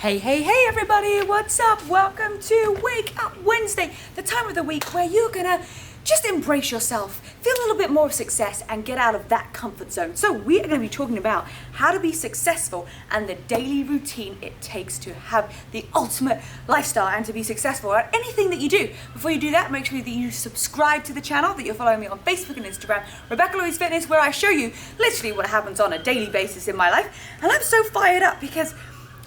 Hey, hey, hey everybody, what's up? Welcome to Wake Up Wednesday, the time of the week where you're gonna just embrace yourself, feel a little bit more of success and get out of that comfort zone. So we are gonna be talking about how to be successful and the daily routine it takes to have the ultimate lifestyle and to be successful at anything that you do. Before you do that, make sure that you subscribe to the channel, that you're following me on Facebook and Instagram, Rebecca-Louise Fitness, where I show you literally what happens on a daily basis in my life. And I'm so fired up because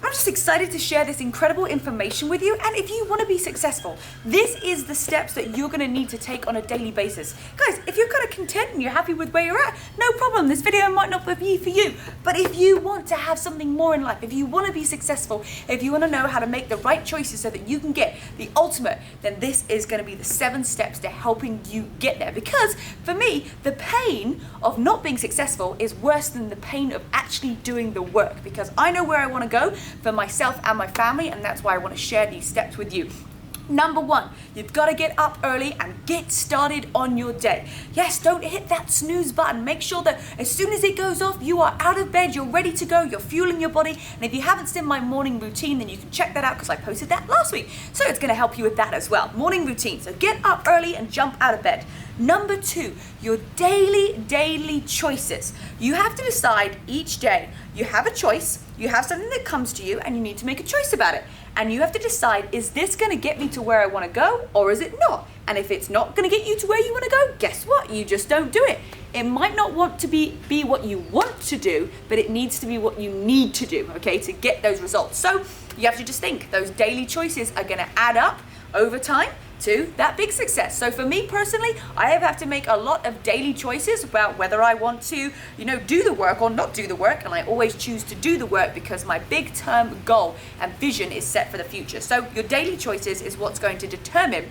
I'm just excited to share this incredible information with you. And if you want to be successful, this is the steps that you're going to need to take on a daily basis. Guys, if you're kind of content and you're happy with where you're at, no problem. This video might not be for you. But if you want to have something more in life, if you want to be successful, if you want to know how to make the right choices so that you can get the ultimate, then this is going to be the 7 steps to helping you get there. Because for me, the pain of not being successful is worse than the pain of actually doing the work, because I know where I want to go for myself and my family, and that's why I want to share these steps with you. Number 1, you've got to get up early and get started on your day. Yes, don't hit that snooze button. Make sure that as soon as it goes off, you are out of bed, you're ready to go, you're fueling your body. And if you haven't seen my morning routine, then you can check that out because I posted that last week. So it's going to help you with that as well. Morning routine. So get up early and jump out of bed. Number 2, your daily choices. You have to decide each day. You have a choice, you have something that comes to you, and you need to make a choice about it. And you have to decide, is this going to get me to where I want to go, or is it not? And if it's not going to get you to where you want to go, guess what? You just don't do it. It might not want to be what you want to do, but it needs to be what you need to do, okay, to get those results. So you have to just think, those daily choices are going to add up over time to that big success. So for me personally, I have to make a lot of daily choices about whether I want to, do the work or not do the work. And I always choose to do the work because my big term goal and vision is set for the future. So your daily choices is what's going to determine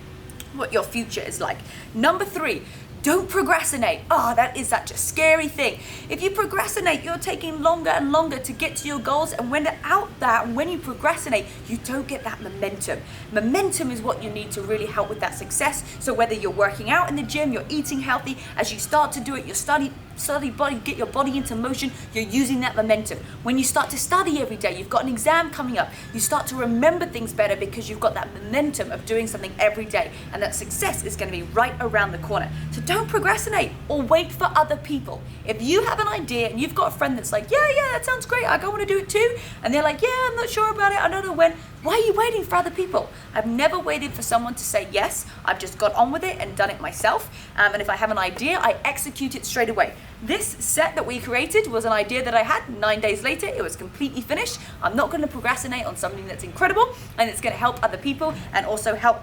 what your future is like. Number 3, don't procrastinate. That is such a scary thing. If you procrastinate, you're taking longer and longer to get to your goals. And when you procrastinate, you don't get that momentum. Momentum is what you need to really help with that success. So whether you're working out in the gym, you're eating healthy, as you start to do it, you study body, get your body into motion, you're using that momentum. When you start to study every day, you've got an exam coming up, you start to remember things better because you've got that momentum of doing something every day, and that success is going to be right around the corner. So don't procrastinate or wait for other people. If you have an idea and you've got a friend that's like, yeah, that sounds great, I want to do it too, and they're like, yeah, I'm not sure about it, I don't know when, why are you waiting for other people? I've never waited for someone to say yes. I've just got on with it and done it myself. And if I have an idea, I execute it straight away. This set that we created was an idea that I had. 9 days later, it was completely finished. I'm not going to procrastinate on something that's incredible, and it's going to help other people and also help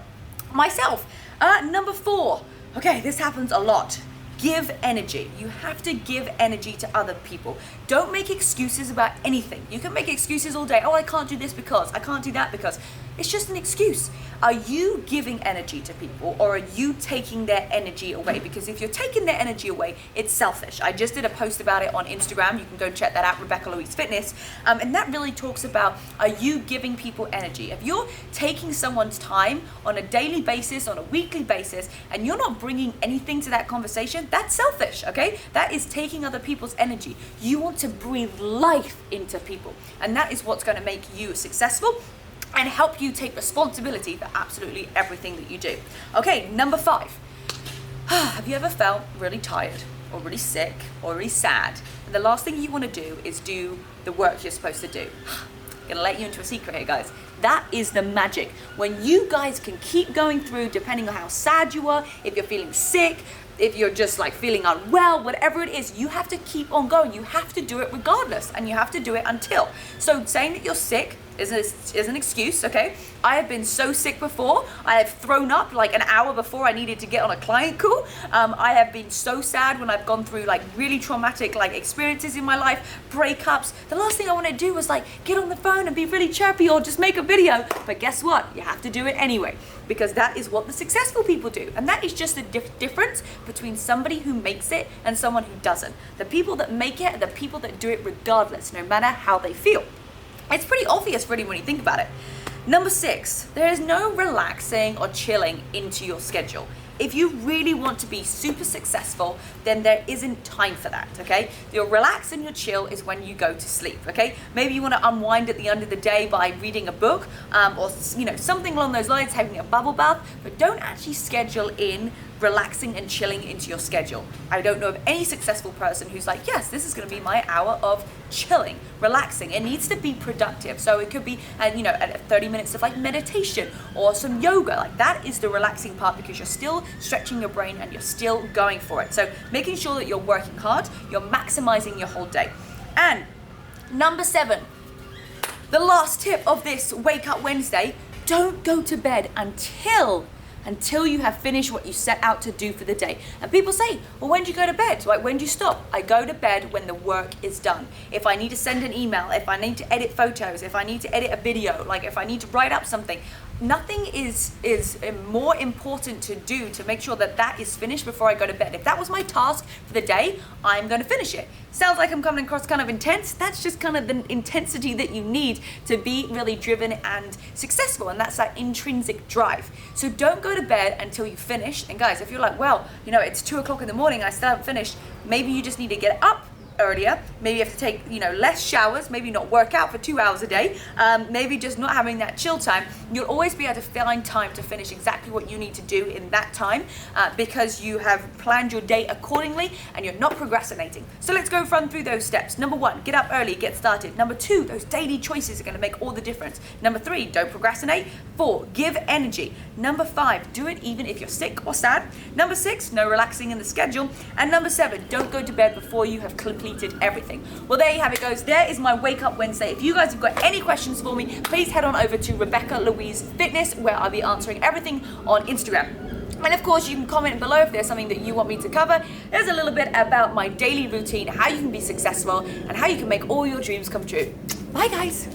myself. Number 4. Okay, this happens a lot. Give energy. You have to give energy to other people. Don't make excuses about anything. You can make excuses all day. I can't do this because, I can't do that because. It's just an excuse. Are you giving energy to people, or are you taking their energy away? Because if you're taking their energy away, it's selfish. I just did a post about it on Instagram. You can go check that out, Rebecca-Louise Fitness. And that really talks about, are you giving people energy? If you're taking someone's time on a daily basis, on a weekly basis, and you're not bringing anything to that conversation, that's selfish, okay? That is taking other people's energy. You want to breathe life into people. And that is what's going to make you successful and help you take responsibility for absolutely everything that you do. Okay, number 5. Have you ever felt really tired or really sick or really sad? And the last thing you want to do is do the work you're supposed to do. I'm gonna let you into a secret here, guys. That is the magic. When you guys can keep going through, depending on how sad you are, if you're feeling sick, if you're just like feeling unwell, whatever it is, you have to keep on going. You have to do it regardless, and you have to do it until. So saying that you're sick is an excuse, okay? I have been so sick before. I have thrown up like an hour before I needed to get on a client call. I have been so sad when I've gone through like really traumatic like experiences in my life, breakups. The last thing I want to do was like get on the phone and be really chirpy or just make a video. But guess what? You have to do it anyway, because that is what the successful people do. And that is just the difference between somebody who makes it and someone who doesn't. The people that make it are the people that do it regardless, no matter how they feel. It's pretty obvious really when you think about it. Number 6, there is no relaxing or chilling into your schedule. if you really want to be super successful, then there isn't time for that, okay? Your relax and your chill is when you go to sleep, okay? Maybe you want to unwind at the end of the day by reading a book, or something along those lines, having a bubble bath, but don't actually schedule in relaxing and chilling into your schedule. I don't know of any successful person who's like, yes, this is going to be my hour of chilling, relaxing. It needs to be productive. So it could be, 30 minutes of like meditation or some yoga. Like that is the relaxing part, because you're still stretching your brain and you're still going for it. So making sure that you're working hard, you're maximizing your whole day. And number 7, the last tip of this Wake Up Wednesday, don't go to bed until you have finished what you set out to do for the day. And people say, well, when do you go to bed? Like, when do you stop? I go to bed when the work is done. If I need to send an email, if I need to edit photos, if I need to edit a video, like if I need to write up something, nothing is more important to do to make sure that that is finished before I go to bed. If that was my task for the day, I'm going to finish it. Sounds like I'm coming across kind of intense. That's just kind of the intensity that you need to be really driven and successful, and that's that intrinsic drive. So don't go to bed until you finish. And guys, if you're like, well, it's 2 o'clock in the morning, I still haven't finished, maybe you just need to get up earlier. Maybe you have to take less showers, maybe not work out for 2 hours a day, maybe just not having that chill time. You'll always be able to find time to finish exactly what you need to do in that time, because you have planned your day accordingly and you're not procrastinating. So let's go run through those steps. Number 1, get up early, get started. Number 2, those daily choices are going to make all the difference. Number 3, don't procrastinate. 4, give energy. Number 5, do it even if you're sick or sad. Number 6, no relaxing in the schedule. And number 7, don't go to bed before you have completed everything. Well, there you have it, guys. There is my Wake Up Wednesday. If you guys have got any questions for me, please head on over to Rebecca-Louise Fitness, where I'll be answering everything on Instagram. And of course, you can comment below if there's something that you want me to cover. There's a little bit about my daily routine, how you can be successful, and how you can make all your dreams come true. Bye, guys.